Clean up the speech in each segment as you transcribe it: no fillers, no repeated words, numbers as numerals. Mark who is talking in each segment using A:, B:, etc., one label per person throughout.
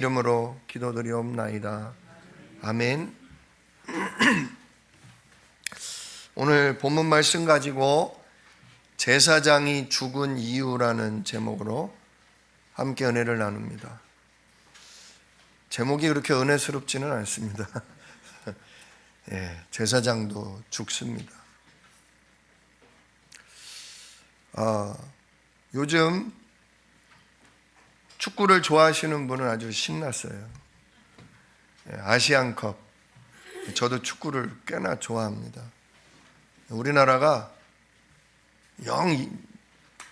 A: 이름으로 기도드리옵나이다. 아멘. 오늘 본문 말씀 가지고 제사장이 죽은 이유라는 제목으로 함께 은혜를 나눕니다. 제목이 그렇게 은혜스럽지는 않습니다. 제사장도 죽습니다. 요즘 축구를 좋아하시는 분은 아주 신났어요. 아시안컵. 저도 축구를 꽤나 좋아합니다. 우리나라가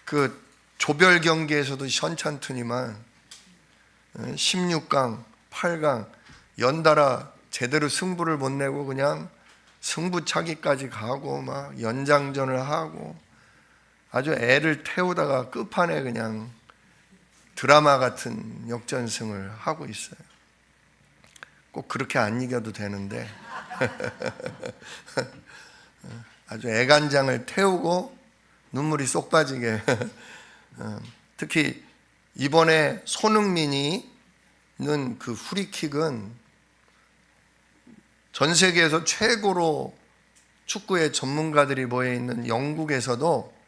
A: 그 조별 경기에서도 현찮더니만 16강, 8강 연달아 제대로 승부를 못 내고 그냥 승부차기까지 가고 막 연장전을 하고 아주 애를 태우다가 끝판에 그냥 드라마 같은 역전승을 하고 있어요. 꼭 그렇게 안 이겨도 되는데 아주 애간장을 태우고 눈물이 쏙 빠지게 특히 이번에 손흥민이 넣은 그 프리킥은 전 세계에서 최고로 축구의 전문가들이 모여있는 영국에서도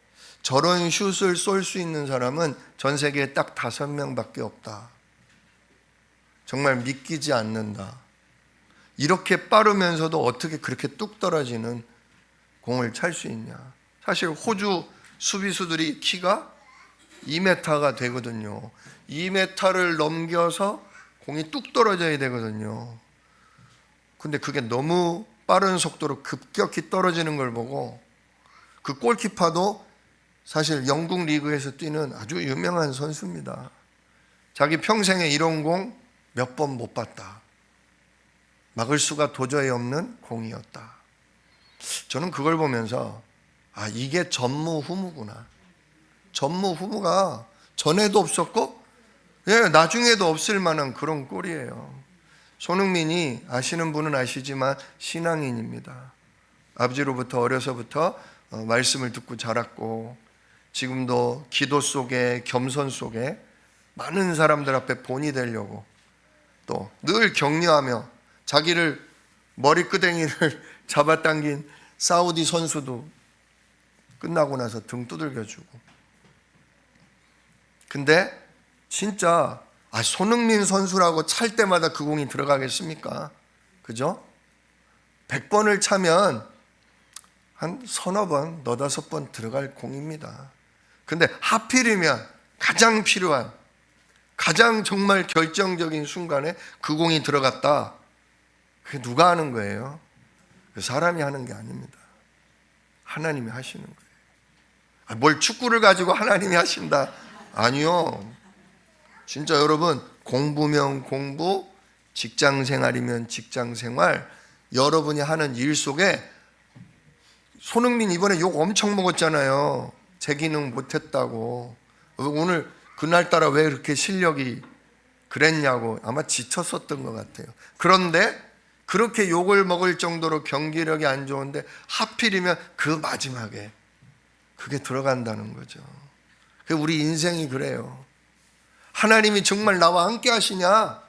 A: 저런 슛을 쏠 수 있는 사람은 전 세계에 딱 5명밖에 없다. 정말 믿기지 않는다. 이렇게 빠르면서도 어떻게 그렇게 뚝 떨어지는 공을 찰 수 있냐. 사실 호주 수비수들이 키가 2m가 되거든요. 2m를 넘겨서 공이 뚝 떨어져야 되거든요. 근데 그게 너무 빠른 속도로 급격히 떨어지는 걸 보고 그 골키퍼도 사실 영국 리그에서 뛰는 아주 유명한 선수입니다. 자기 평생에 이런 공 몇 번 못 봤다. 막을 수가 도저히 없는 공이었다. 저는 그걸 보면서 이게 전무후무구나. 전무후무가 전에도 없었고 나중에도 없을 만한 그런 꼴이에요. 손흥민이 아시는 분은 아시지만 신앙인입니다. 아버지로부터 어려서부터 말씀을 듣고 자랐고 지금도 기도 속에 겸손 속에 많은 사람들 앞에 본이 되려고 또 늘 격려하며 자기를 머리끄댕이를 잡아당긴 사우디 선수도 끝나고 나서 등 두들겨주고. 근데 진짜 손흥민 선수라고 찰 때마다 그 공이 들어가겠습니까? 그죠? 100번을 차면 한 서너 번, 너다섯 번 들어갈 공입니다. 근데 하필이면 가장 필요한, 가장 정말 결정적인 순간에 그 공이 들어갔다. 그게 누가 하는 거예요? 그 사람이 하는 게 아닙니다. 하나님이 하시는 거예요. 뭘 축구를 가지고 하나님이 하신다? 아니요. 진짜 여러분, 공부면 공부, 직장생활이면 직장생활, 여러분이 하는 일 속에 손흥민 이번에 욕 엄청 먹었잖아요. 제 기능 못했다고. 오늘 그날따라 왜 그렇게 실력이 그랬냐고 아마 지쳤었던 것 같아요. 그런데 그렇게 욕을 먹을 정도로 경기력이 안 좋은데 하필이면 그 마지막에 그게 들어간다는 거죠. 우리 인생이 그래요. 하나님이 정말 나와 함께 하시냐?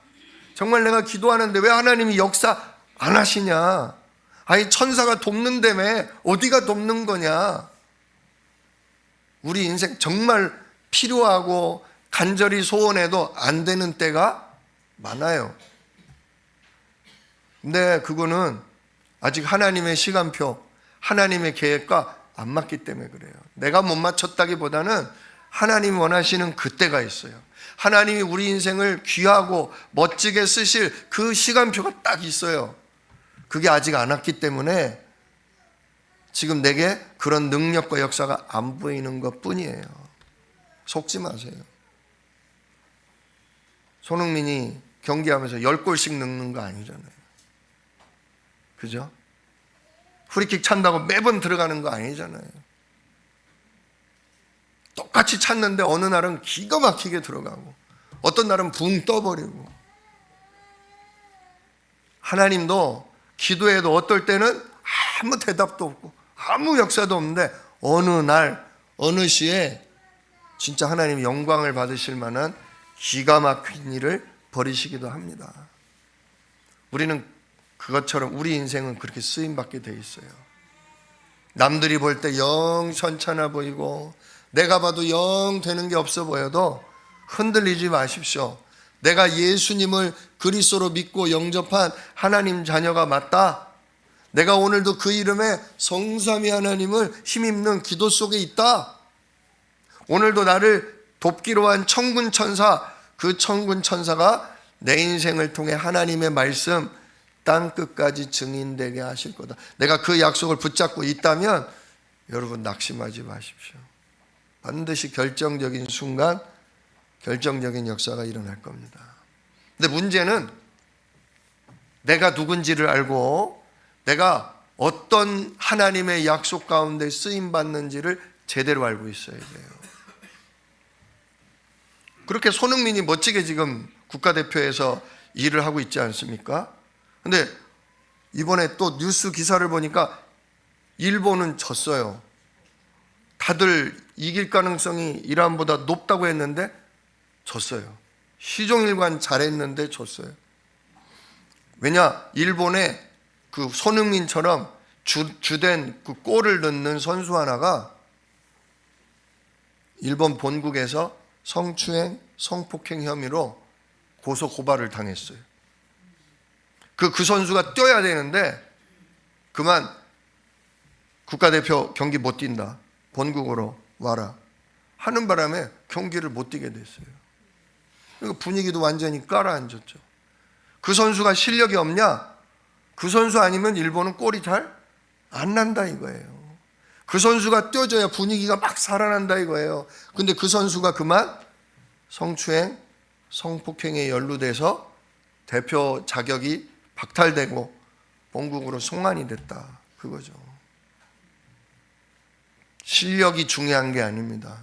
A: 정말 내가 기도하는데 왜 하나님이 역사 안 하시냐? 천사가 돕는다며 어디가 돕는 거냐? 우리 인생 정말 필요하고 간절히 소원해도 안 되는 때가 많아요. 근데 그거는 아직 하나님의 시간표, 하나님의 계획과 안 맞기 때문에 그래요. 내가 못 맞췄다기보다는 하나님이 원하시는 그때가 있어요. 하나님이 우리 인생을 귀하고 멋지게 쓰실 그 시간표가 딱 있어요. 그게 아직 안 왔기 때문에 지금 내게 그런 능력과 역사가 안 보이는 것 뿐이에요. 속지 마세요. 손흥민이 경기하면서 10골씩 넣는 거 아니잖아요. 그죠? 프리킥 찬다고 매번 들어가는 거 아니잖아요. 똑같이 찼는데 어느 날은 기가 막히게 들어가고 어떤 날은 붕 떠버리고. 하나님도 기도해도 어떨 때는 아무 대답도 없고 아무 역사도 없는데 어느 날 어느 시에 진짜 하나님의 영광을 받으실 만한 기가 막힌 일을 버리시기도 합니다. 우리는 그것처럼 우리 인생은 그렇게 쓰임받게 돼 있어요. 남들이 볼 때 영 천찮아 보이고 내가 봐도 영 되는 게 없어 보여도 흔들리지 마십시오. 내가 예수님을 그리스도로 믿고 영접한 하나님 자녀가 맞다. 내가 오늘도 그 이름에 성삼위 하나님을 힘입는 기도 속에 있다. 오늘도 나를 돕기로 한 천군 천사, 그 천군 천사가 내 인생을 통해 하나님의 말씀 땅끝까지 증인되게 하실 거다. 내가 그 약속을 붙잡고 있다면 여러분 낙심하지 마십시오. 반드시 결정적인 순간 결정적인 역사가 일어날 겁니다. 근데 문제는 내가 누군지를 알고 내가 어떤 하나님의 약속 가운데 쓰임받는지를 제대로 알고 있어야 돼요. 그렇게 손흥민이 멋지게 지금 국가대표에서 일을 하고 있지 않습니까? 근데 이번에 또 뉴스 기사를 보니까 일본은 졌어요. 다들 이길 가능성이 이란보다 높다고 했는데 졌어요. 시종일관 잘했는데 졌어요. 왜냐? 일본에 그 손흥민처럼 주된 그 골을 넣는 선수 하나가 일본 본국에서 성추행, 성폭행 혐의로 고소 고발을 당했어요. 그 선수가 뛰어야 되는데 그만 국가대표 경기 못 뛴다. 본국으로 와라. 하는 바람에 경기를 못 뛰게 됐어요. 그러니까 분위기도 완전히 깔아앉았죠. 그 선수가 실력이 없냐? 그 선수 아니면 일본은 골이 잘 안 난다 이거예요. 그 선수가 뛰어줘야 분위기가 막 살아난다 이거예요. 근데 그 선수가 그만 성추행, 성폭행에 연루돼서 대표 자격이 박탈되고 본국으로 송환이 됐다. 그거죠. 실력이 중요한 게 아닙니다.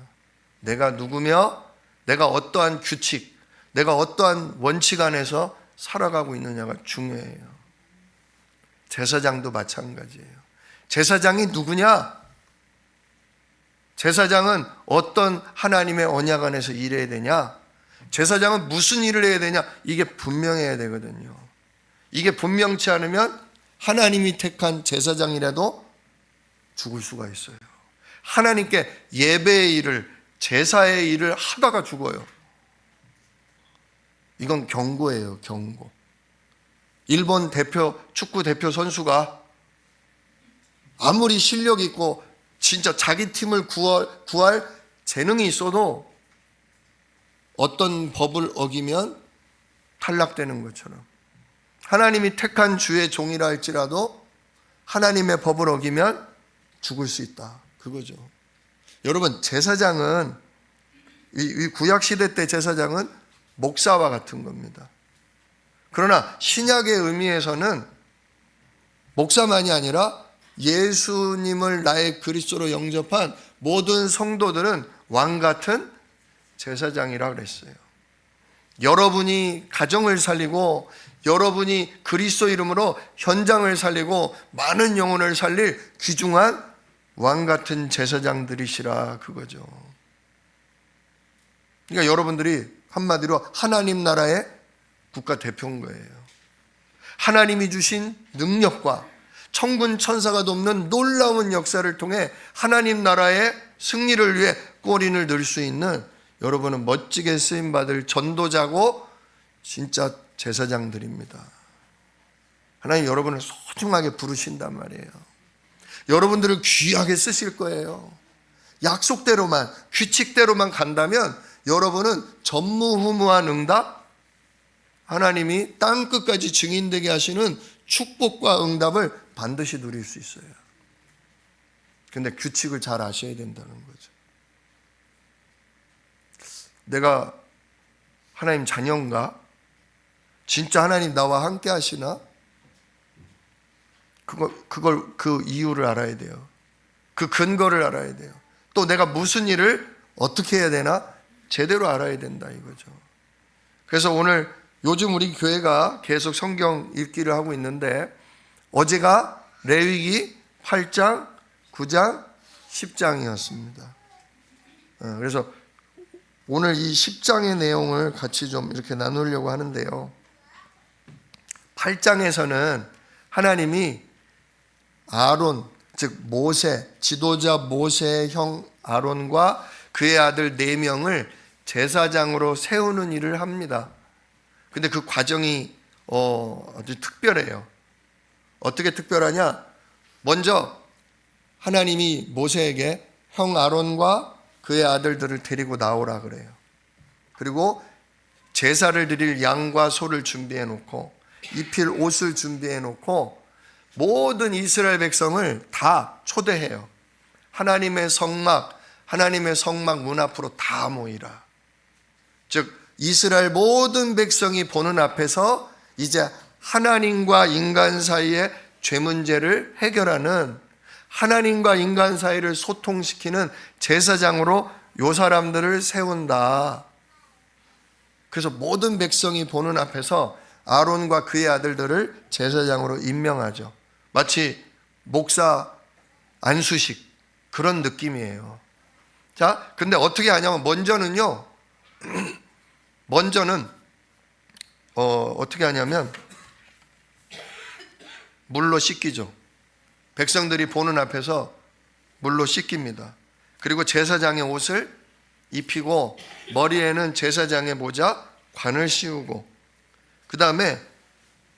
A: 내가 누구며 내가 어떠한 규칙, 내가 어떠한 원칙 안에서 살아가고 있느냐가 중요해요. 제사장도 마찬가지예요. 제사장이 누구냐? 제사장은 어떤 하나님의 언약 안에서 일해야 되냐? 제사장은 무슨 일을 해야 되냐? 이게 분명해야 되거든요. 이게 분명치 않으면 하나님이 택한 제사장이라도 죽을 수가 있어요. 하나님께 예배의 일을, 제사의 일을 하다가 죽어요. 이건 경고예요, 경고. 일본 축구 대표 선수가 아무리 실력 있고 진짜 자기 팀을 구할 재능이 있어도 어떤 법을 어기면 탈락되는 것처럼 하나님이 택한 주의 종이라 할지라도 하나님의 법을 어기면 죽을 수 있다. 그거죠. 여러분, 제사장은 이 구약시대 때 제사장은 목사와 같은 겁니다. 그러나 신약의 의미에서는 목사만이 아니라 예수님을 나의 그리스도로 영접한 모든 성도들은 왕 같은 제사장이라 그랬어요. 여러분이 가정을 살리고 여러분이 그리스도 이름으로 현장을 살리고 많은 영혼을 살릴 귀중한 왕 같은 제사장들이시라 그거죠. 그러니까 여러분들이 한마디로 하나님 나라의 국가대표인 거예요. 하나님이 주신 능력과 천군 천사가 돕는 놀라운 역사를 통해 하나님 나라의 승리를 위해 꼬리를 늘 수 있는 여러분은 멋지게 쓰임받을 전도자고 진짜 제사장들입니다. 하나님 여러분을 소중하게 부르신단 말이에요. 여러분들을 귀하게 쓰실 거예요. 약속대로만, 규칙대로만 간다면 여러분은 전무후무한 응답, 하나님이 땅끝까지 증인되게 하시는 축복과 응답을 반드시 누릴 수 있어요. 그런데 규칙을 잘 아셔야 된다는 거죠. 내가 하나님 자녀인가? 진짜 하나님 나와 함께 하시나? 그 이유를 알아야 돼요. 그 근거를 알아야 돼요. 또 내가 무슨 일을 어떻게 해야 되나? 제대로 알아야 된다 이거죠. 그래서 오늘 요즘 우리 교회가 계속 성경 읽기를 하고 있는데 어제가 레위기 8장, 9장, 10장이었습니다. 그래서 오늘 이 10장의 내용을 같이 좀 이렇게 나누려고 하는데요. 8장에서는 하나님이 아론, 즉 모세, 지도자 모세의 형 아론과 그의 아들 4명을 제사장으로 세우는 일을 합니다. 근데 그 과정이 아주 특별해요. 어떻게 특별하냐? 먼저 하나님이 모세에게 형 아론과 그의 아들들을 데리고 나오라 그래요. 그리고 제사를 드릴 양과 소를 준비해 놓고 입힐 옷을 준비해 놓고 모든 이스라엘 백성을 다 초대해요. 하나님의 성막 문 앞으로 다 모이라. 즉 이스라엘 모든 백성이 보는 앞에서 이제 하나님과 인간 사이의 죄 문제를 해결하는, 하나님과 인간 사이를 소통시키는 제사장으로 요 사람들을 세운다. 그래서 모든 백성이 보는 앞에서 아론과 그의 아들들을 제사장으로 임명하죠. 마치 목사 안수식 그런 느낌이에요. 자, 근데 어떻게 하냐면 먼저는 어떻게 하냐면 물로 씻기죠. 백성들이 보는 앞에서 물로 씻깁니다. 그리고 제사장의 옷을 입히고 머리에는 제사장의 모자, 관을 씌우고, 그 다음에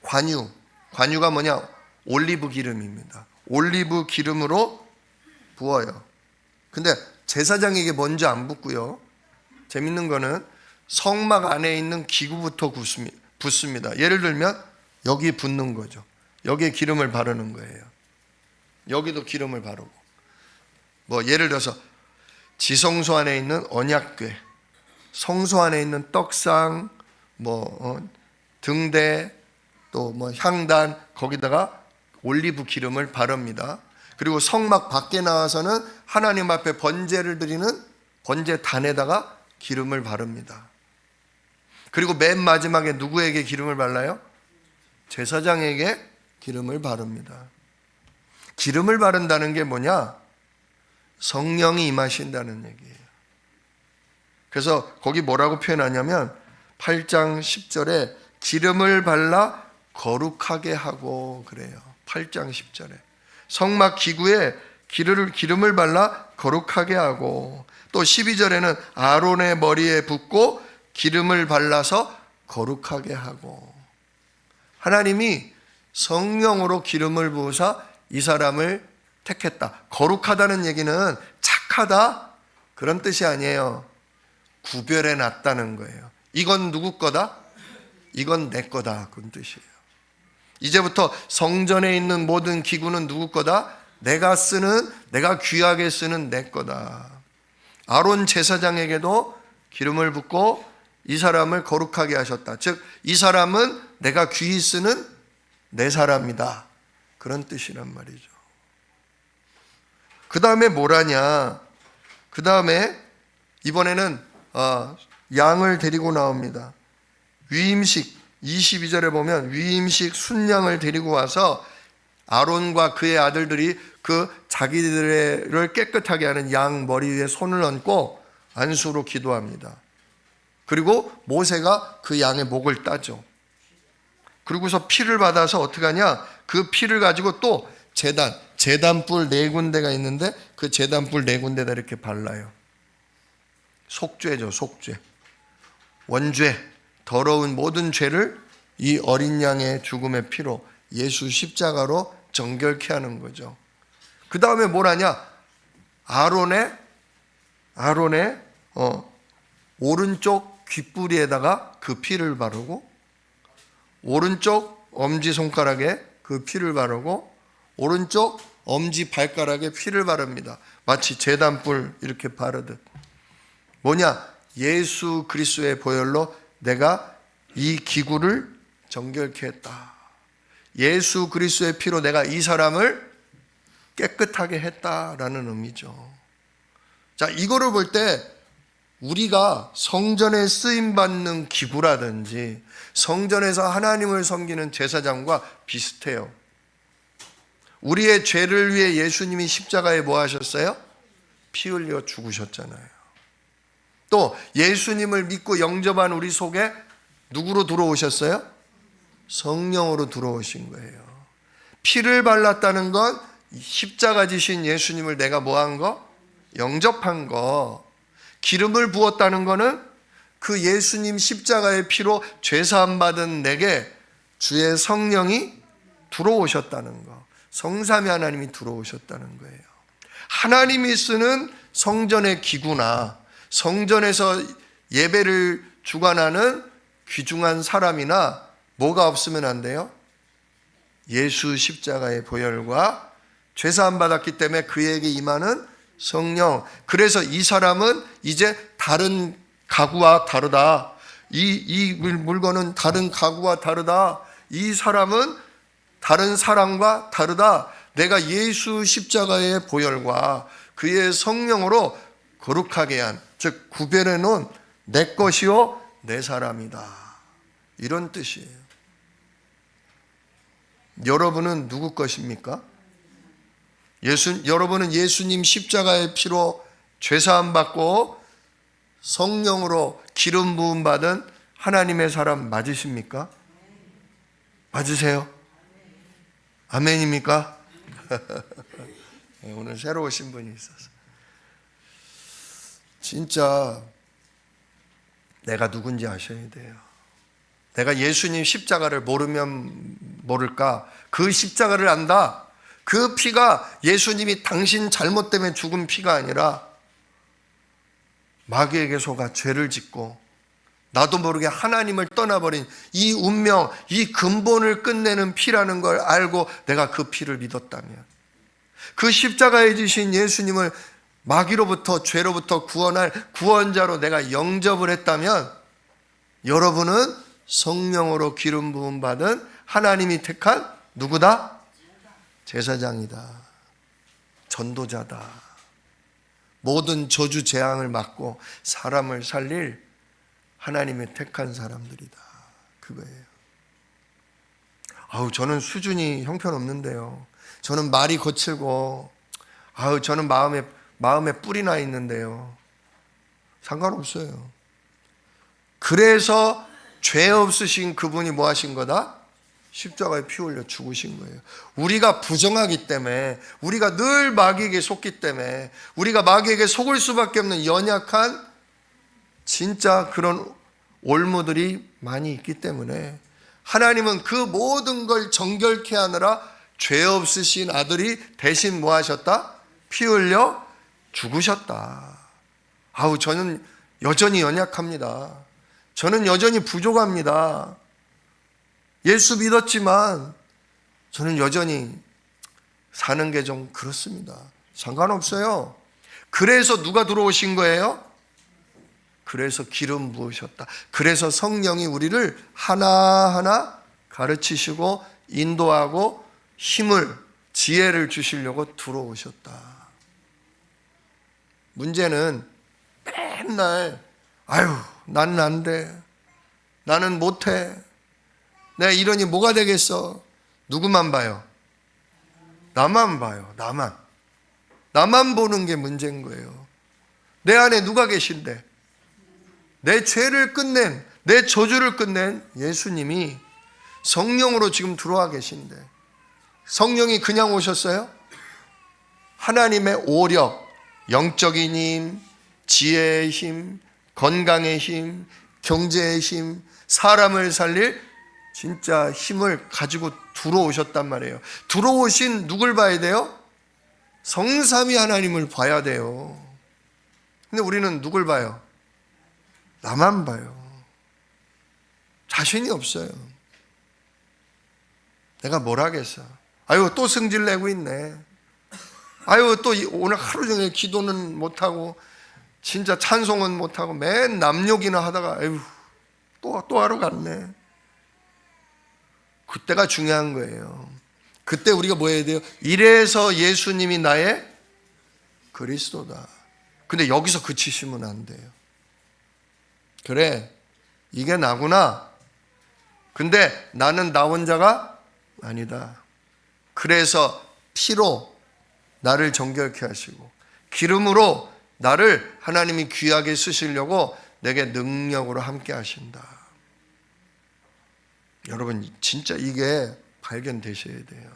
A: 관유가 뭐냐? 올리브 기름입니다. 올리브 기름으로 부어요. 근데 제사장에게 먼저 안 붓고요. 재밌는 거는 성막 안에 있는 기구부터 붓습니다. 예를 들면 여기 붓는 거죠. 여기에 기름을 바르는 거예요. 여기도 기름을 바르고, 예를 들어서 지성소 안에 있는 언약궤, 성소 안에 있는 떡상, 등대, 또 향단, 거기다가 올리브 기름을 바릅니다. 그리고 성막 밖에 나와서는 하나님 앞에 번제를 드리는 번제단에다가 기름을 바릅니다. 그리고 맨 마지막에 누구에게 기름을 발라요? 제사장에게 기름을 바릅니다. 기름을 바른다는 게 뭐냐? 성령이 임하신다는 얘기예요. 그래서 거기 뭐라고 표현하냐면 8장 10절에 기름을 발라 거룩하게 하고 그래요. 8장 10절에 성막 기구에 기름을 발라 거룩하게 하고, 또 12절에는 아론의 머리에 붓고 기름을 발라서 거룩하게 하고, 하나님이 성령으로 기름을 부으사 이 사람을 택했다. 거룩하다는 얘기는 착하다 그런 뜻이 아니에요. 구별해 놨다는 거예요. 이건 누구 거다? 이건 내 거다 그런 뜻이에요. 이제부터 성전에 있는 모든 기구는 누구 거다? 내가 귀하게 쓰는 내 거다. 아론 제사장에게도 기름을 붓고 이 사람을 거룩하게 하셨다. 즉 이 사람은 내가 귀히 쓰는 내 사람이다 그런 뜻이란 말이죠. 그 다음에 뭐라냐? 그 다음에 이번에는 양을 데리고 나옵니다. 위임식 22절에 보면 위임식 순양을 데리고 와서 아론과 그의 아들들이 그 자기들을 깨끗하게 하는 양 머리 위에 손을 얹고 안수로 기도합니다. 그리고 모세가 그 양의 목을 따죠. 그리고서 피를 받아서 어떻게 하냐? 그 피를 가지고 또 제단뿔 4군데가 있는데 그 제단뿔 4군데다 이렇게 발라요. 속죄죠, 속죄. 원죄, 더러운 모든 죄를 이 어린 양의 죽음의 피로 예수 십자가로 정결케 하는 거죠. 그 다음에 뭘 하냐? 아론의 오른쪽 귓부리에다가 그 피를 바르고, 오른쪽 엄지손가락에 그 피를 바르고, 오른쪽 엄지 발가락에 피를 바릅니다. 마치 제단뿔 이렇게 바르듯. 뭐냐? 예수 그리스도의 보혈로 내가 이 기구를 정결케 했다. 예수 그리스도의 피로 내가 이 사람을 깨끗하게 했다라는 의미죠. 자, 이거를 볼 때 우리가 성전에 쓰임받는 기구라든지 성전에서 하나님을 섬기는 제사장과 비슷해요. 우리의 죄를 위해 예수님이 십자가에 뭐 하셨어요? 피 흘려 죽으셨잖아요. 또 예수님을 믿고 영접한 우리 속에 누구로 들어오셨어요? 성령으로 들어오신 거예요. 피를 발랐다는 건 십자가 지신 예수님을 내가 뭐한 거? 영접한 거. 기름을 부었다는 거는 그 예수님 십자가의 피로 죄사함 받은 내게 주의 성령이 들어오셨다는 거. 성삼위 하나님이 들어오셨다는 거예요. 하나님이 쓰는 성전의 기구나 성전에서 예배를 주관하는 귀중한 사람이나 뭐가 없으면 안 돼요? 예수 십자가의 보혈과 죄사함 받았기 때문에 그에게 임하는 성령. 그래서 이 사람은 이제 다른 가구와 다르다. 이 물건은 다른 가구와 다르다. 이 사람은 다른 사람과 다르다. 내가 예수 십자가의 보혈과 그의 성령으로 거룩하게 한, 즉 구별해 놓은 내 것이요 내 사람이다. 이런 뜻이에요. 여러분은 누구 것입니까? 여러분은 예수님 십자가의 피로 죄사함 받고 성령으로 기름 부음 받은 하나님의 사람 맞으십니까? 맞으세요? 아멘입니까? 오늘 새로 오신 분이 있어서 진짜 내가 누군지 아셔야 돼요. 내가 예수님 십자가를 모르면 모를까? 그 십자가를 안다. 그 피가 예수님이 당신 잘못 때문에 죽은 피가 아니라 마귀에게 속아 죄를 짓고 나도 모르게 하나님을 떠나버린 이 운명, 이 근본을 끝내는 피라는 걸 알고 내가 그 피를 믿었다면, 그 십자가에 지신 예수님을 마귀로부터 죄로부터 구원할 구원자로 내가 영접을 했다면, 여러분은 성령으로 기름 부음 받은 하나님이 택한 누구다? 제사장이다. 전도자다. 모든 저주 재앙을 막고 사람을 살릴 하나님의 택한 사람들이다. 그거예요. 저는 수준이 형편없는데요. 저는 말이 거칠고, 저는 마음에 뿔이 나 있는데요. 상관없어요. 그래서 죄 없으신 그분이 뭐 하신 거다? 십자가에 피 흘려 죽으신 거예요. 우리가 부정하기 때문에, 우리가 늘 마귀에게 속기 때문에, 우리가 마귀에게 속을 수밖에 없는 연약한 진짜 그런 올무들이 많이 있기 때문에 하나님은 그 모든 걸 정결케 하느라 죄 없으신 아들이 대신 뭐 하셨다? 피 흘려 죽으셨다. 저는 여전히 연약합니다. 저는 여전히 부족합니다. 예수 믿었지만 저는 여전히 사는 게 좀 그렇습니다. 상관없어요. 그래서 누가 들어오신 거예요? 그래서 기름 부으셨다. 그래서 성령이 우리를 하나하나 가르치시고 인도하고 힘을, 지혜를 주시려고 들어오셨다. 문제는 맨날 나는 안 돼. 나는 못해. 내가 이러니 뭐가 되겠어? 누구만 봐요? 나만 봐요. 나만 보는 게 문제인 거예요. 내 안에 누가 계신데? 내 죄를 끝낸, 내 저주를 끝낸 예수님이 성령으로 지금 들어와 계신데, 성령이 그냥 오셨어요? 하나님의 오력, 영적인 힘, 지혜의 힘, 건강의 힘, 경제의 힘, 사람을 살릴 진짜 힘을 가지고 들어오셨단 말이에요. 들어오신 누굴 봐야 돼요? 성삼위 하나님을 봐야 돼요. 근데 우리는 누굴 봐요? 나만 봐요. 자신이 없어요. 내가 뭘 하겠어? 또 승질 내고 있네. 또 오늘 하루 종일 기도는 못하고 진짜 찬송은 못하고 맨 남욕이나 하다가 또 하루 갔네. 그때가 중요한 거예요. 그때 우리가 뭐 해야 돼요? 이래서 예수님이 나의 그리스도다. 근데 여기서 그치시면 안 돼요. 그래, 이게 나구나. 근데 나는 나 혼자가 아니다. 그래서 피로 나를 정결케 하시고 기름으로 나를 하나님이 귀하게 쓰시려고 내게 능력으로 함께 하신다. 여러분 진짜 이게 발견되셔야 돼요.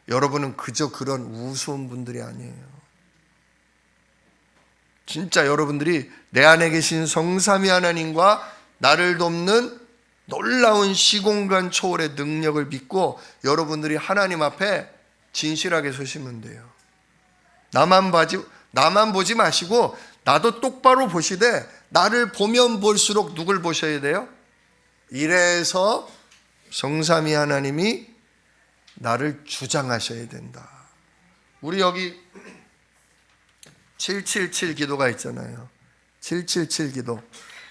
A: 여러분은 그저 그런 우스운 분들이 아니에요. 진짜 여러분들이 내 안에 계신 성삼위 하나님과 나를 돕는 놀라운 시공간 초월의 능력을 믿고 여러분들이 하나님 앞에 진실하게 서시면 돼요. 나만 보지 마시고 나도 똑바로 보시되 나를 보면 볼수록 누굴 보셔야 돼요? 이래서 성삼위 하나님이 나를 주장하셔야 된다. 우리 여기 777 기도가 있잖아요. 777 기도.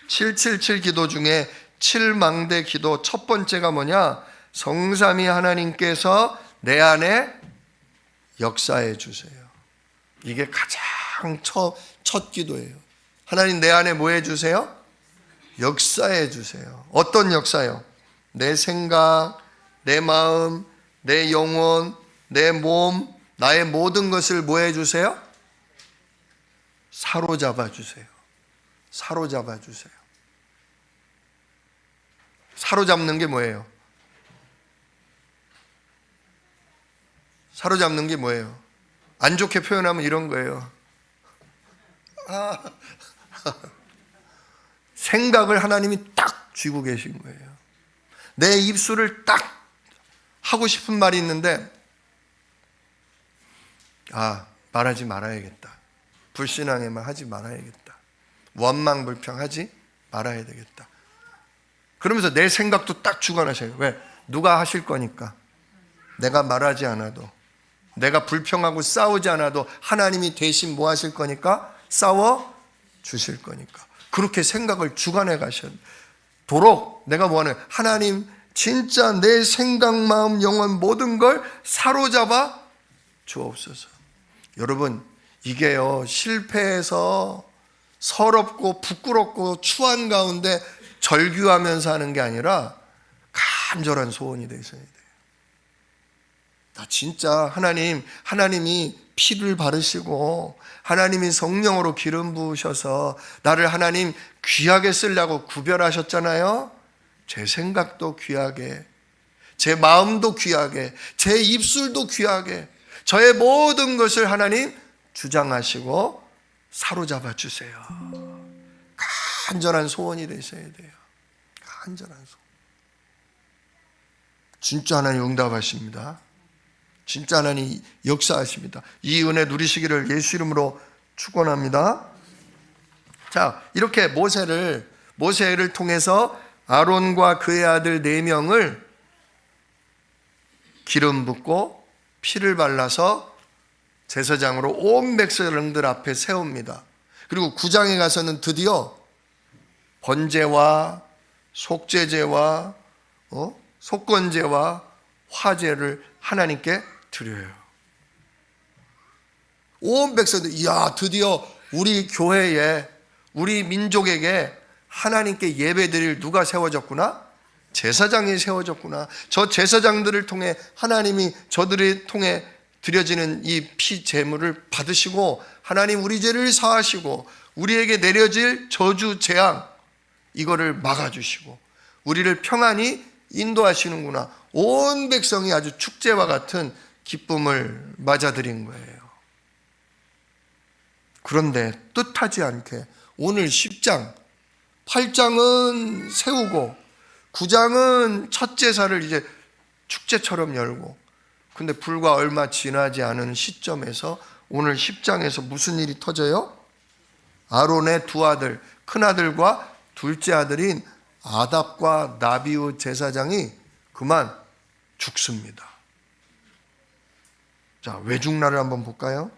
A: 777 기도 중에 7망대 기도 첫 번째가 뭐냐? 성삼위 하나님께서 내 안에 역사해 주세요. 이게 가장 첫 기도예요. 하나님 내 안에 뭐 해주세요? 역사해 주세요. 어떤 역사요? 내 생각, 내 마음, 내 영혼, 내 몸, 나의 모든 것을 뭐 해주세요? 사로잡아 주세요. 사로잡아 주세요. 사로잡는 게 뭐예요? 사로잡는 게 뭐예요? 안 좋게 표현하면 이런 거예요. 생각을 하나님이 딱 쥐고 계신 거예요. 내 입술을 딱 하고 싶은 말이 있는데 말하지 말아야겠다. 불신앙의 말 하지 말아야겠다. 원망불평하지 말아야 되겠다. 그러면서 내 생각도 딱 주관하셔요. 왜? 누가 하실 거니까. 내가 말하지 않아도, 내가 불평하고 싸우지 않아도 하나님이 대신 뭐 하실 거니까? 싸워 주실 거니까. 그렇게 생각을 주관해 가셔도록 내가 뭐하는 하나님 진짜 내 생각, 마음, 영혼 모든 걸 사로잡아 주옵소서. 여러분 이게요, 실패해서 서럽고 부끄럽고 추한 가운데 절규하면서 하는 게 아니라 간절한 소원이 되셔야 돼요. 나 진짜 하나님이 피를 바르시고 하나님이 성령으로 기름 부으셔서 나를 하나님 귀하게 쓰려고 구별하셨잖아요. 제 생각도 귀하게, 제 마음도 귀하게, 제 입술도 귀하게, 저의 모든 것을 하나님 주장하시고 사로잡아 주세요. 간절한 소원이 되셔야 돼요. 간절한 소원. 진짜 하나님 응답하십니다. 진짜 하나님 역사하십니다. 이 은혜 누리시기를 예수 이름으로 축원합니다. 자, 이렇게 모세를 통해서 아론과 그의 아들 4명을 기름 붓고 피를 발라서 제사장으로 온 백성들 앞에 세웁니다. 그리고 9장에 가서는 드디어 번제와 속죄제와 속건제와 화제를 하나님께 드려요. 온 백성들, 드디어 우리 교회에, 우리 민족에게 하나님께 예배드릴 누가 세워졌구나? 제사장이 세워졌구나. 저 제사장들을 통해 하나님이 저들을 통해 드려지는 이 피 제물을 받으시고 하나님 우리 죄를 사하시고 우리에게 내려질 저주 재앙 이거를 막아주시고 우리를 평안히 인도하시는구나. 온 백성이 아주 축제와 같은 기쁨을 맞아들인 거예요. 그런데 뜻하지 않게 오늘 10장, 8장은 세우고 9장은 첫 제사를 이제 축제처럼 열고, 근데 불과 얼마 지나지 않은 시점에서 오늘 10장에서 무슨 일이 터져요? 아론의 두 아들, 큰아들과 둘째 아들인 아답과 나비우 제사장이 그만 죽습니다. 자, 왜 죽나를 한번 볼까요?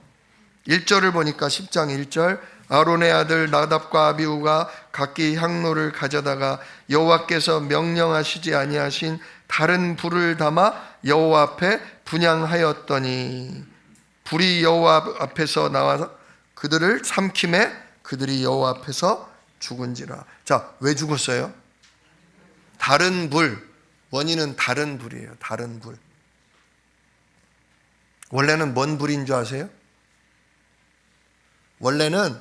A: 1절을 보니까 10장 1절, 아론의 아들 나답과 아비우가 각기 향로를 가져다가 여호와께서 명령하시지 아니하신 다른 불을 담아 여호와 앞에 분향하였더니 불이 여호와 앞에서 나와 그들을 삼킴에 그들이 여호와 앞에서 죽은지라. 자, 왜 죽었어요? 다른 불, 원인은 다른 불이에요. 다른 불. 원래는 뭔 불인 줄 아세요? 원래는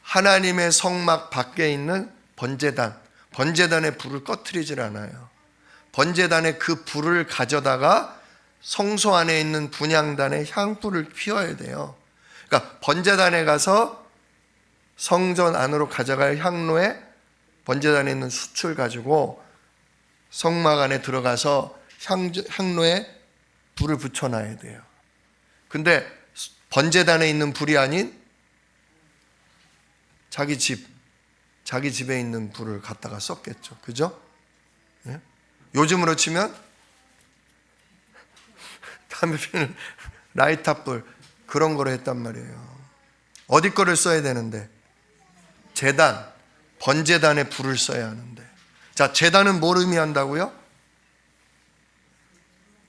A: 하나님의 성막 밖에 있는 번제단의 불을 꺼트리질 않아요. 번제단의 그 불을 가져다가 성소 안에 있는 분향단에 향불을 피워야 돼요. 그러니까 번제단에 가서 성전 안으로 가져갈 향로에 번제단에 있는 숯을 가지고 성막 안에 들어가서 향로에 불을 붙여놔야 돼요. 근데 번제단에 있는 불이 아닌 자기 집에 있는 불을 갖다가 썼겠죠. 그죠? 예? 요즘으로 치면 담배 피우는 라이터불 그런 거로 했단 말이에요. 어디 거를 써야 되는데? 번제단에 불을 써야 하는데. 자, 제단은 뭘 의미한다고요?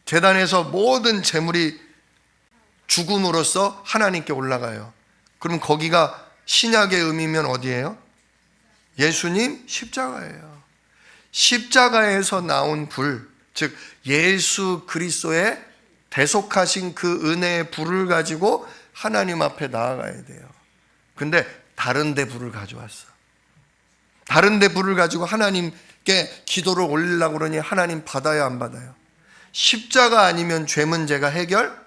A: 제단에서 모든 제물이 죽음으로써 하나님께 올라가요. 그럼 거기가 신약의 의미면 어디예요? 예수님 십자가예요. 십자가에서 나온 불, 즉 예수 그리스도의 대속하신 그 은혜의 불을 가지고 하나님 앞에 나아가야 돼요. 근데 다른 데 불을 가져왔어. 다른 데 불을 가지고 하나님께 기도를 올리려고 그러니 하나님 받아요, 안 받아요? 십자가 아니면 죄 문제가 해결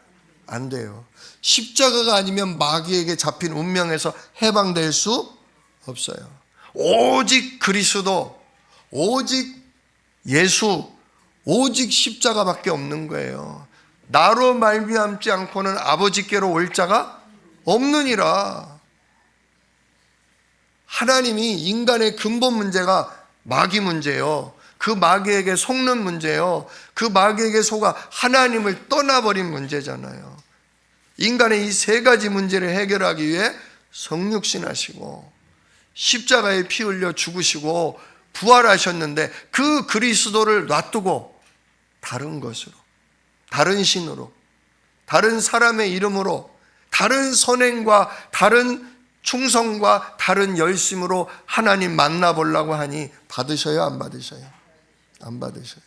A: 안 돼요. 십자가가 아니면 마귀에게 잡힌 운명에서 해방될 수 없어요. 오직 그리스도, 오직 예수, 오직 십자가밖에 없는 거예요. 나로 말미암지 않고는 아버지께로 올 자가 없느니라. 하나님이 인간의 근본 문제가 마귀 문제예요. 그 마귀에게 속는 문제예요. 그 마귀에게 속아 하나님을 떠나버린 문제잖아요. 인간의 이 세 가지 문제를 해결하기 위해 성육신하시고 십자가에 피 흘려 죽으시고 부활하셨는데 그 그리스도를 놔두고 다른 것으로, 다른 신으로, 다른 사람의 이름으로, 다른 선행과 다른 충성과 다른 열심으로 하나님 만나보려고 하니 받으셔요, 안 받으셔요? 안 받으셔요.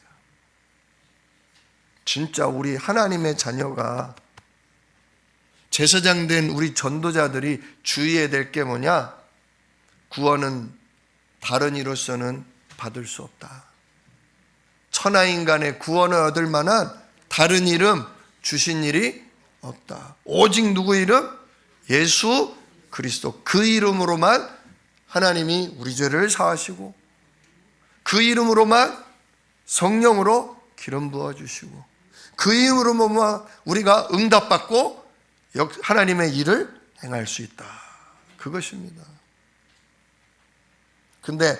A: 진짜 우리 하나님의 자녀가, 제사장 된 우리 전도자들이 주의해야 될 게 뭐냐? 구원은 다른 이로서는 받을 수 없다. 천하인간의 구원을 얻을 만한 다른 이름 주신 일이 없다. 오직 누구 이름? 예수 그리스도. 그 이름으로만 하나님이 우리 죄를 사하시고 그 이름으로만 성령으로 기름 부어주시고 그 이름으로만 우리가 응답받고 하나님의 일을 행할 수 있다. 그것입니다. 근데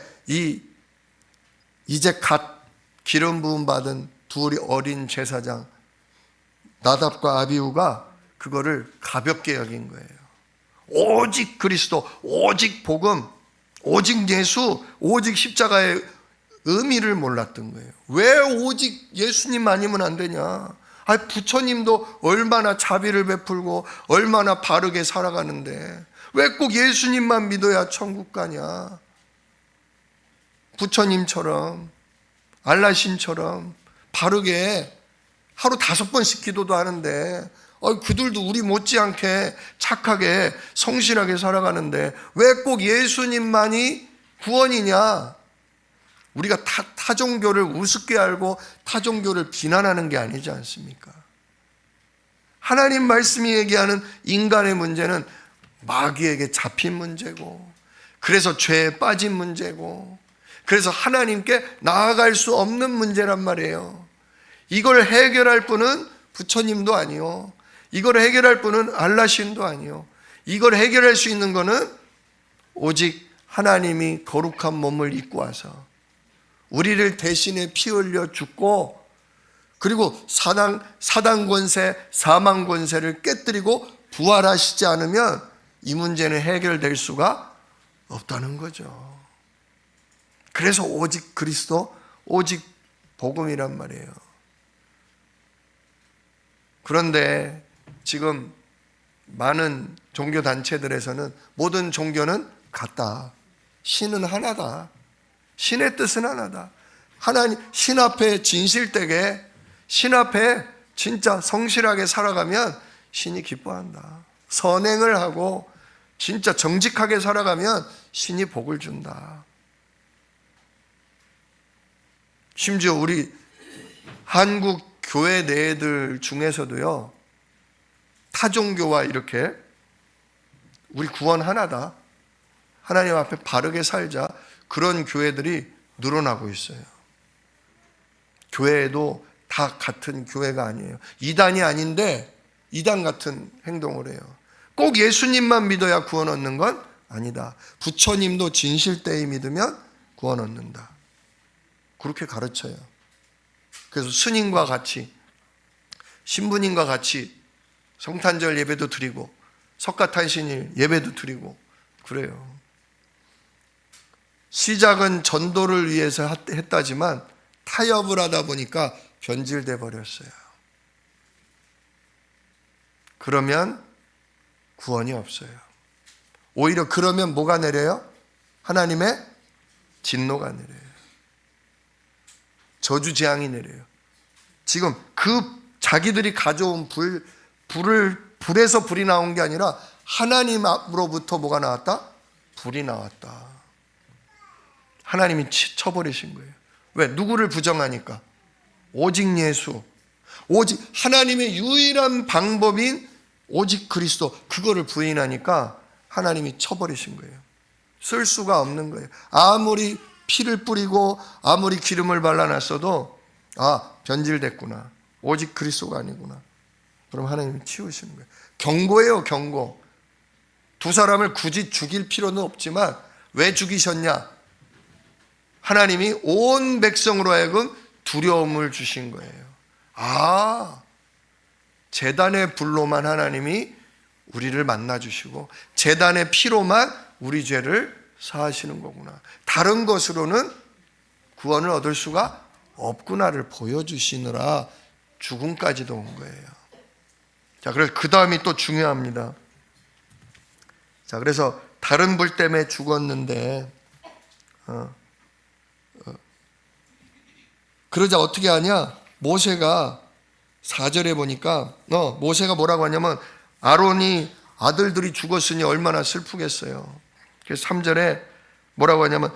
A: 이제 갓 기름 부음 받은 두 어린 제사장 나답과 아비후가 그거를 가볍게 여긴 거예요. 오직 그리스도, 오직 복음, 오직 예수, 오직 십자가의 의미를 몰랐던 거예요. 왜 오직 예수님 아니면 안 되냐? 부처님도 얼마나 자비를 베풀고 얼마나 바르게 살아가는데 왜 꼭 예수님만 믿어야 천국 가냐? 부처님처럼 알라신처럼 바르게 하루 5번씩 기도도 하는데 그들도 우리 못지않게 착하게 성실하게 살아가는데 왜 꼭 예수님만이 구원이냐? 우리가 타 종교를 우습게 알고 타 종교를 비난하는 게 아니지 않습니까? 하나님 말씀이 얘기하는 인간의 문제는 마귀에게 잡힌 문제고, 그래서 죄에 빠진 문제고, 그래서 하나님께 나아갈 수 없는 문제란 말이에요. 이걸 해결할 분은 부처님도 아니요, 이걸 해결할 분은 알라신도 아니요, 이걸 해결할 수 있는 것은 오직 하나님이 거룩한 몸을 입고 와서 우리를 대신에 피 흘려 죽고, 그리고 사단 권세, 사망 권세를 깨뜨리고 부활하시지 않으면 이 문제는 해결될 수가 없다는 거죠. 그래서 오직 그리스도, 오직 복음이란 말이에요. 그런데 지금 많은 종교 단체들에서는 모든 종교는 같다, 신은 하나다, 신의 뜻은 하나다, 하나님 신 앞에 진실되게, 신 앞에 진짜 성실하게 살아가면 신이 기뻐한다, 선행을 하고 진짜 정직하게 살아가면 신이 복을 준다. 심지어 우리 한국 교회 내들 중에서도요, 타종교와 이렇게 우리 구원 하나다, 하나님 앞에 바르게 살자, 그런 교회들이 늘어나고 있어요. 교회에도 다 같은 교회가 아니에요. 이단이 아닌데 이단 같은 행동을 해요. 꼭 예수님만 믿어야 구원 얻는 건 아니다. 부처님도 진실되이 믿으면 구원 얻는다. 그렇게 가르쳐요. 그래서 스님과 같이, 신부님과 같이 성탄절 예배도 드리고 석가탄신일 예배도 드리고 그래요. 시작은 전도를 위해서 했다지만 타협을 하다 보니까 변질돼 버렸어요. 그러면 구원이 없어요. 오히려 그러면 뭐가 내려요? 하나님의 진노가 내려요. 저주 재앙이 내려요. 지금 그 자기들이 가져온 불에서 불이 나온 게 아니라 하나님 앞으로부터 뭐가 나왔다? 불이 나왔다. 하나님이 쳐버리신 거예요. 왜? 누구를 부정하니까? 오직 예수, 오직 하나님의 유일한 방법인 오직 그리스도, 그거를 부인하니까 하나님이 쳐버리신 거예요. 쓸 수가 없는 거예요. 아무리 피를 뿌리고 아무리 기름을 발라놨어도 변질됐구나, 오직 그리스도가 아니구나, 그럼 하나님이 치우시는 거예요. 경고예요, 경고. 두 사람을 굳이 죽일 필요는 없지만 왜 죽이셨냐? 하나님이 온 백성으로 하여금 두려움을 주신 거예요. 제단의 불로만 하나님이 우리를 만나주시고 제단의 피로만 우리 죄를 사하시는 거구나, 다른 것으로는 구원을 얻을 수가 없구나를 보여주시느라 죽음까지도 온 거예요. 자, 그래서 그 다음이 또 중요합니다. 자, 그래서 다른 불 때문에 죽었는데 그러자 어떻게 하냐? 모세가 4절에 보니까 모세가 뭐라고 하냐면 아론이 아들들이 죽었으니 얼마나 슬프겠어요. 그래서 3절에 뭐라고 하냐면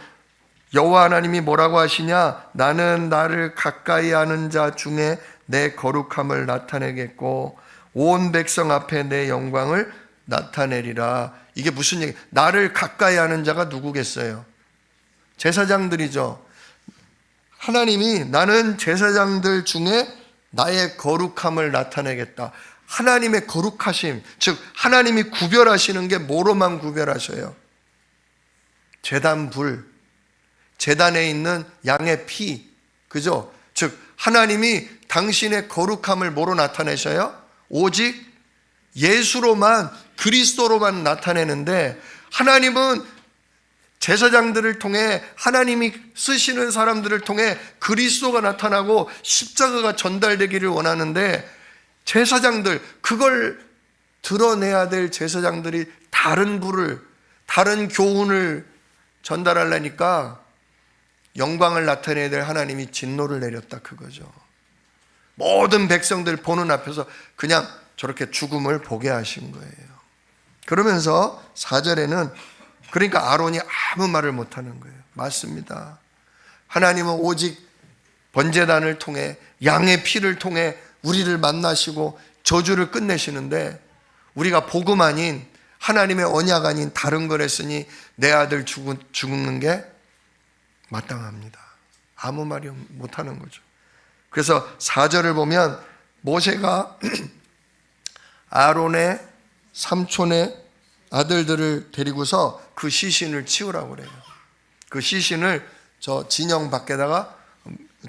A: 여호와 하나님이 뭐라고 하시냐? 나는 나를 가까이 하는 자 중에 내 거룩함을 나타내겠고 온 백성 앞에 내 영광을 나타내리라. 이게 무슨 얘기? 나를 가까이 하는 자가 누구겠어요? 제사장들이죠. 하나님이 나는 제사장들 중에 나의 거룩함을 나타내겠다. 하나님의 거룩하심, 즉 하나님이 구별하시는 게 뭐로만 구별하셔요? 제단 불, 제단에 있는 양의 피, 그죠? 즉 하나님이 당신의 거룩함을 뭐로 나타내셔요? 오직 예수로만, 그리스도로만 나타내는데, 하나님은 제사장들을 통해, 하나님이 쓰시는 사람들을 통해 그리스도가 나타나고 십자가가 전달되기를 원하는데, 제사장들, 그걸 드러내야 될 제사장들이 다른 불을, 다른 교훈을 전달하려니까 영광을 나타내야 될 하나님이 진노를 내렸다, 그거죠. 모든 백성들 보는 앞에서 그냥 저렇게 죽음을 보게 하신 거예요. 그러면서 4절에는 그러니까 아론이 아무 말을 못하는 거예요. 맞습니다. 하나님은 오직 번제단을 통해, 양의 피를 통해 우리를 만나시고 저주를 끝내시는데, 우리가 복음 아닌, 하나님의 언약 아닌 다른 걸 했으니 내 아들 죽는 게 마땅합니다. 아무 말이 못하는 거죠. 그래서 4절을 보면 모세가 아론의 삼촌의 아들들을 데리고서 그 시신을 치우라고 그래요. 그 시신을 저 진영 밖에다가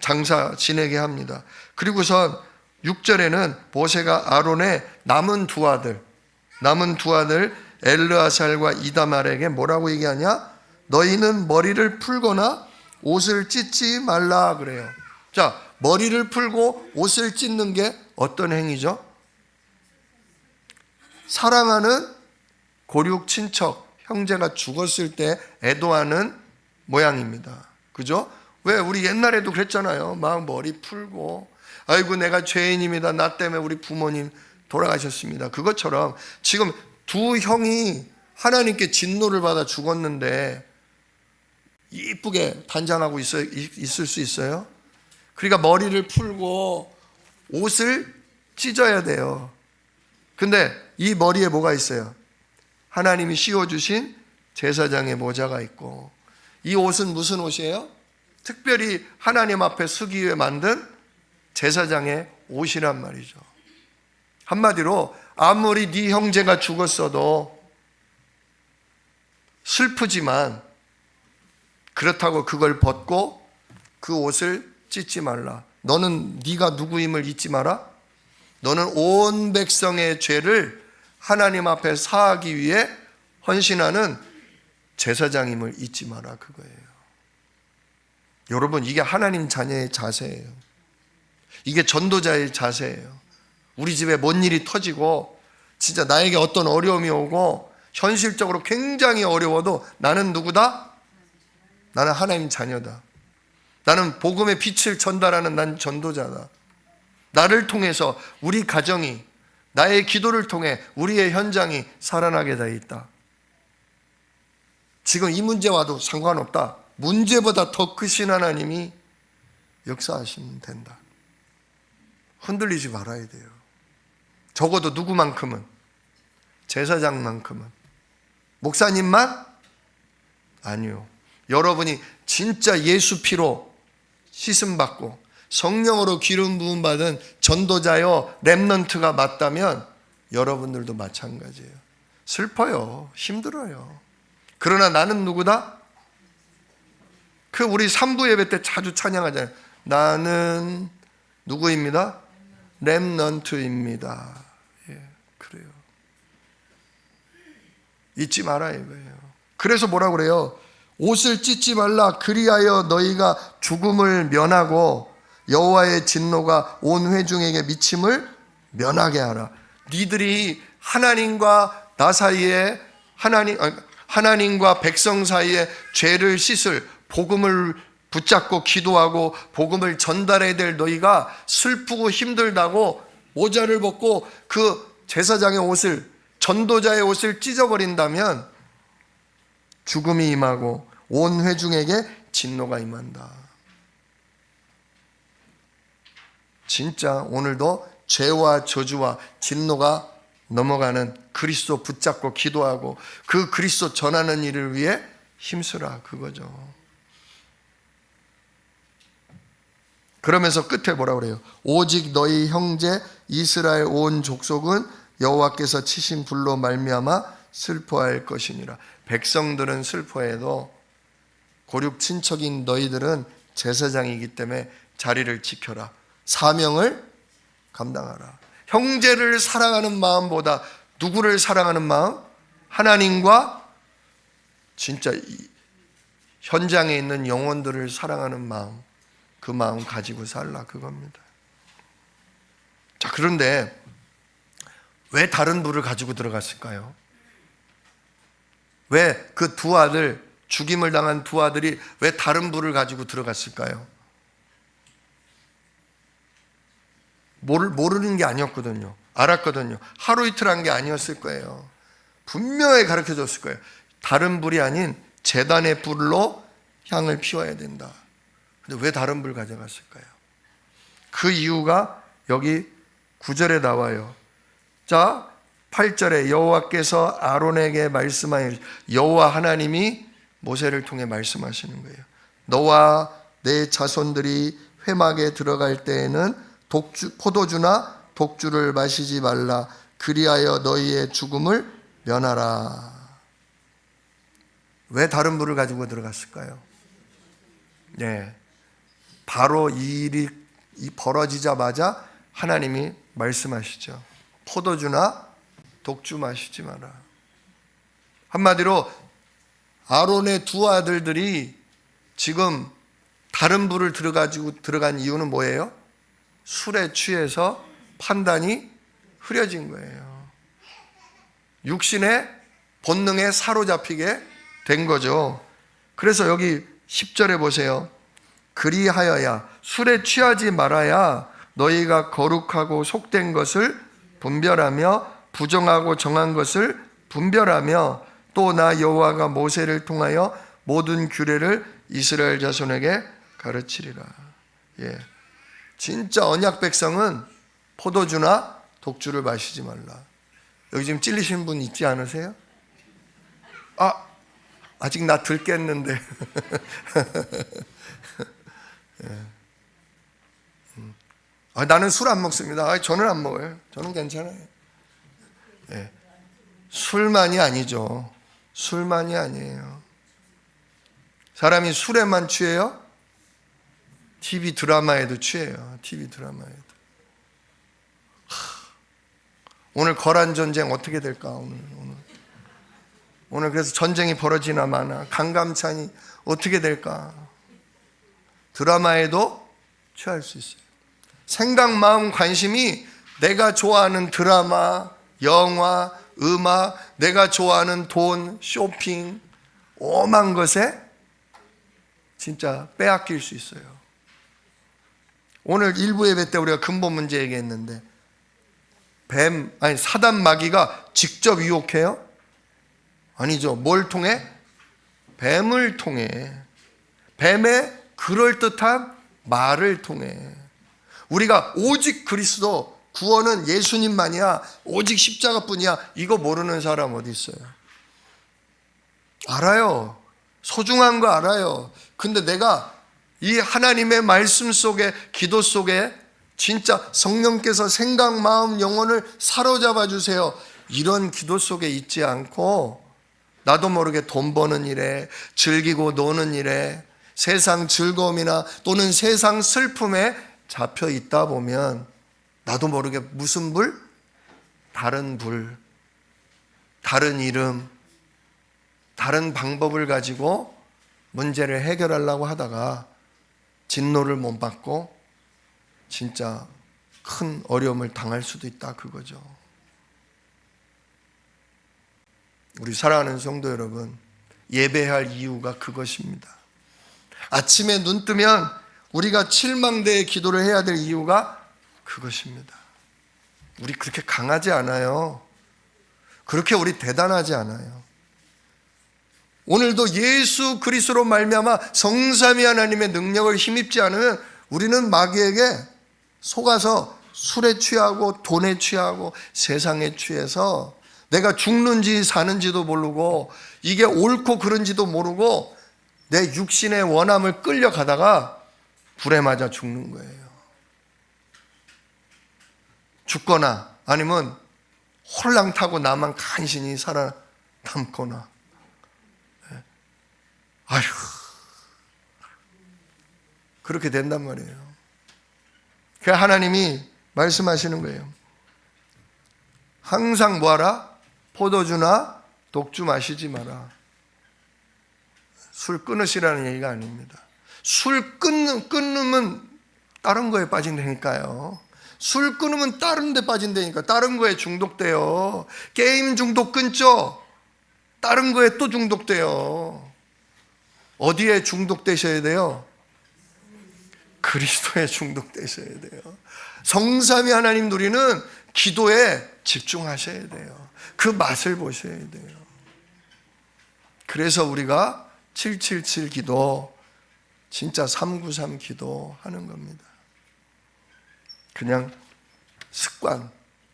A: 장사 지내게 합니다. 그리고선 6절에는 모세가 아론의 남은 두 아들 엘르아살과 이다말에게 뭐라고 얘기하냐? 너희는 머리를 풀거나 옷을 찢지 말라 그래요. 자, 머리를 풀고 옷을 찢는 게 어떤 행위죠? 사랑하는 고륙 친척, 형제가 죽었을 때 애도하는 모양입니다. 그죠? 왜? 우리 옛날에도 그랬잖아요. 막 머리 풀고, 아이고 내가 죄인입니다, 나 때문에 우리 부모님 돌아가셨습니다. 그것처럼 지금 두 형이 하나님께 진노를 받아 죽었는데 이쁘게 단장하고 있을 수 있어요? 그러니까 머리를 풀고 옷을 찢어야 돼요. 근데 이 머리에 뭐가 있어요? 하나님이 씌워주신 제사장의 모자가 있고, 이 옷은 무슨 옷이에요? 특별히 하나님 앞에 서기 위해 만든 제사장의 옷이란 말이죠. 한마디로 아무리 네 형제가 죽었어도 슬프지만 그렇다고 그걸 벗고 그 옷을 찢지 말라. 너는 네가 누구임을 잊지 마라. 너는 온 백성의 죄를 하나님 앞에 사하기 위해 헌신하는 제사장임을 잊지 마라, 그거예요. 여러분, 이게 하나님 자녀의 자세예요. 이게 전도자의 자세예요. 우리 집에 뭔 일이 터지고 진짜 나에게 어떤 어려움이 오고 현실적으로 굉장히 어려워도 나는 누구다? 나는 하나님 자녀다. 나는 복음의 빛을 전달하는 난 전도자다. 나를 통해서 우리 가정이, 나의 기도를 통해 우리의 현장이 살아나게 되어 있다. 지금 이 문제와도 상관없다. 문제보다 더 크신 하나님이 역사하시면 된다. 흔들리지 말아야 돼요. 적어도 누구만큼은, 제사장만큼은. 목사님만? 아니요. 여러분이 진짜 예수 피로 씻음받고 성령으로 기름 부음 받은 전도자요 렘넌트가 맞다면 여러분들도 마찬가지예요. 슬퍼요. 힘들어요. 그러나 나는 누구다? 그 우리 3부 예배 때 자주 찬양하잖아요. 나는 누구입니다? 렘넌트입니다. 예, 그래요. 잊지 마라 이거예요. 그래서 뭐라고 그래요? 옷을 찢지 말라. 그리하여 너희가 죽음을 면하고 여호와의 진노가 온 회중에게 미침을 면하게 하라. 니들이 하나님과 나 사이에, 하나님과 백성 사이에 죄를 씻을, 복음을 붙잡고 기도하고 복음을 전달해야 될 너희가 슬프고 힘들다고 모자를 벗고 그 제사장의 옷을, 전도자의 옷을 찢어버린다면 죽음이 임하고 온 회중에게 진노가 임한다. 진짜 오늘도 죄와 저주와 진노가 넘어가는 그리스도 붙잡고 기도하고 그 그리스도 전하는 일을 위해 힘쓰라, 그거죠. 그러면서 끝에 뭐라고 그래요? 오직 너희 형제 이스라엘 온 족속은 여호와께서 치신 불로 말미암아 슬퍼할 것이니라. 백성들은 슬퍼해도 고륙 친척인 너희들은 제사장이기 때문에 자리를 지켜라. 사명을 감당하라. 형제를 사랑하는 마음보다 누구를 사랑하는 마음? 하나님과 진짜 현장에 있는 영혼들을 사랑하는 마음, 그 마음 가지고 살라, 그겁니다. 자, 그런데 왜 다른 불을 가지고 들어갔을까요? 왜 그 두 아들, 죽임을 당한 두 아들이 왜 다른 불을 가지고 들어갔을까요? 모르는 게 아니었거든요. 알았거든요. 하루 이틀 한 게 아니었을 거예요. 분명히 가르쳐 줬을 거예요. 다른 불이 아닌 제단의 불로 향을 피워야 된다. 근데 왜 다른 불 가져갔을까요? 그 이유가 여기 9절에 나와요. 자, 8절에 여호와께서 아론에게 말씀하여, 여호와 하나님이 모세를 통해 말씀하시는 거예요. 너와 내 자손들이 회막에 들어갈 때에는 포도주나 독주를 마시지 말라. 그리하여 너희의 죽음을 면하라. 왜 다른 불을 가지고 들어갔을까요? 네, 바로 이 일이 벌어지자마자 하나님이 말씀하시죠. 포도주나 독주 마시지 마라. 한마디로 아론의 두 아들들이 지금 다른 불을 들어간 이유는 뭐예요? 술에 취해서 판단이 흐려진 거예요. 육신의 본능에 사로잡히게 된 거죠. 그래서 여기 10절에 보세요. 그리하여야, 술에 취하지 말아야 너희가 거룩하고 속된 것을 분별하며 부정하고 정한 것을 분별하며 또 나 여호와가 모세를 통하여 모든 규례를 이스라엘 자손에게 가르치리라. 예, 진짜 언약 백성은 포도주나 독주를 마시지 말라. 여기 지금 찔리신 분 있지 않으세요? 아직 나 들겠는데. 예. 나는 술 안 먹습니다. 저는 안 먹어요. 저는 괜찮아요. 예. 술만이 아니죠. 술만이 아니에요. 사람이 술에만 취해요? TV 드라마에도 취해요. TV 드라마에도. 오늘 거란 전쟁 어떻게 될까? 오늘 그래서 전쟁이 벌어지나 마나, 강감찬이 어떻게 될까? 드라마에도 취할 수 있어요. 생각, 마음, 관심이 내가 좋아하는 드라마, 영화, 음악, 내가 좋아하는 돈, 쇼핑, 오만 것에 진짜 빼앗길 수 있어요. 오늘 일부 예배 때 우리가 근본 문제 얘기했는데, 사단 마귀가 직접 유혹해요? 아니죠. 뭘 통해? 뱀을 통해. 뱀의 그럴듯한 말을 통해. 우리가 오직 그리스도, 구원은 예수님만이야, 오직 십자가뿐이야, 이거 모르는 사람 어디 있어요? 알아요. 소중한 거 알아요. 근데 내가 이 하나님의 말씀 속에, 기도 속에 진짜 성령께서 생각, 마음, 영혼을 사로잡아 주세요, 이런 기도 속에 있지 않고 나도 모르게 돈 버는 일에, 즐기고 노는 일에, 세상 즐거움이나 또는 세상 슬픔에 잡혀 있다 보면 나도 모르게 무슨 불? 다른 불, 다른 이름, 다른 방법을 가지고 문제를 해결하려고 하다가 진노를 못 받고 진짜 큰 어려움을 당할 수도 있다, 그거죠. 우리 사랑하는 성도 여러분, 예배할 이유가 그것입니다. 아침에 눈 뜨면 우리가 칠망대의 기도를 해야 될 이유가 그것입니다. 우리 그렇게 강하지 않아요. 그렇게 우리 대단하지 않아요. 오늘도 예수 그리스도로 말미암아 성삼위 하나님의 능력을 힘입지 않으면 우리는 마귀에게 속아서 술에 취하고 돈에 취하고 세상에 취해서 내가 죽는지 사는지도 모르고 이게 옳고 그른지도 모르고 내 육신의 원함을 끌려가다가 불에 맞아 죽는 거예요. 죽거나 아니면 홀랑 타고 나만 간신히 살아남거나. 아휴, 그렇게 된단 말이에요. 그래서 하나님이 말씀하시는 거예요. 항상 뭐하라? 포도주나 독주 마시지 마라. 술 끊으시라는 얘기가 아닙니다. 술 끊으면 다른 거에 빠진다니까요. 술 끊으면 다른 데 빠진다니까. 다른 거에 중독돼요. 게임 중독 끊죠? 다른 거에 또 중독돼요. 어디에 중독되셔야 돼요? 그리스도에 중독되셔야 돼요. 성삼위 하나님 누리는 기도에 집중하셔야 돼요. 그 맛을 보셔야 돼요. 그래서 우리가 777 기도, 진짜 393 기도 하는 겁니다. 그냥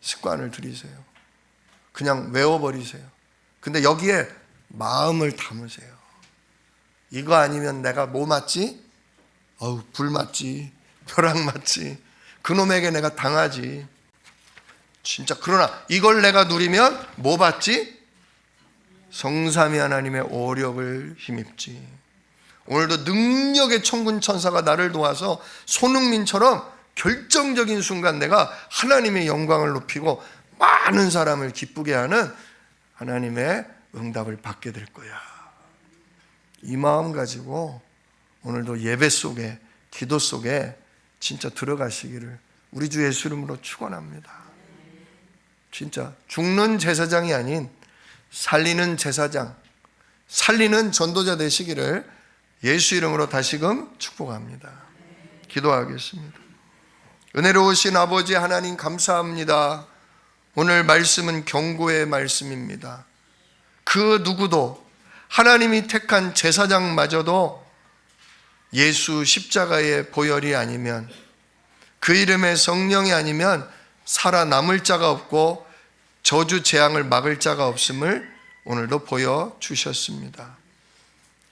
A: 습관을 들이세요. 그냥 외워버리세요. 근데 여기에 마음을 담으세요. 이거 아니면 내가 뭐 맞지? 불 맞지, 벼락 맞지, 그놈에게 내가 당하지. 진짜. 그러나 이걸 내가 누리면 뭐 받지? 성삼위 하나님의 오력을 힘입지. 오늘도 능력의 천군 천사가 나를 도와서 손흥민처럼 결정적인 순간 내가 하나님의 영광을 높이고 많은 사람을 기쁘게 하는 하나님의 응답을 받게 될 거야. 이 마음 가지고 오늘도 예배 속에, 기도 속에 진짜 들어가시기를 우리 주 예수 이름으로 축원합니다. 진짜 죽는 제사장이 아닌 살리는 제사장, 살리는 전도자 되시기를 예수 이름으로 다시금 축복합니다. 기도하겠습니다. 은혜로우신 아버지 하나님 감사합니다. 오늘 말씀은 경고의 말씀입니다. 그 누구도, 하나님이 택한 제사장마저도 예수 십자가의 보혈이 아니면, 그 이름의 성령이 아니면 살아남을 자가 없고 저주 재앙을 막을 자가 없음을 오늘도 보여주셨습니다.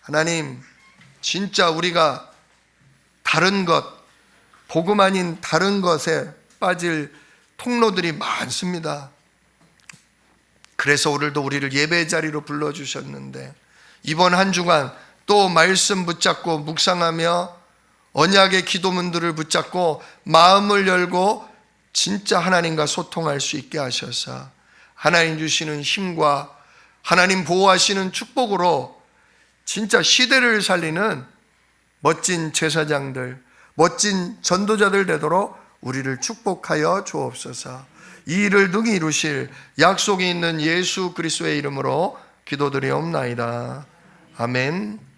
A: 하나님, 진짜 우리가 다른 것, 복음 아닌 다른 것에 빠질 통로들이 많습니다. 그래서 오늘도 우리를 예배 자리로 불러주셨는데, 이번 한 주간 또 말씀 붙잡고 묵상하며 언약의 기도문들을 붙잡고 마음을 열고 진짜 하나님과 소통할 수 있게 하셔서 하나님 주시는 힘과 하나님 보호하시는 축복으로 진짜 시대를 살리는 멋진 제사장들, 멋진 전도자들 되도록 우리를 축복하여 주옵소서. 이 일을 능히 이루실 약속이 있는 예수 그리스도의 이름으로 기도드리옵나이다. 아멘.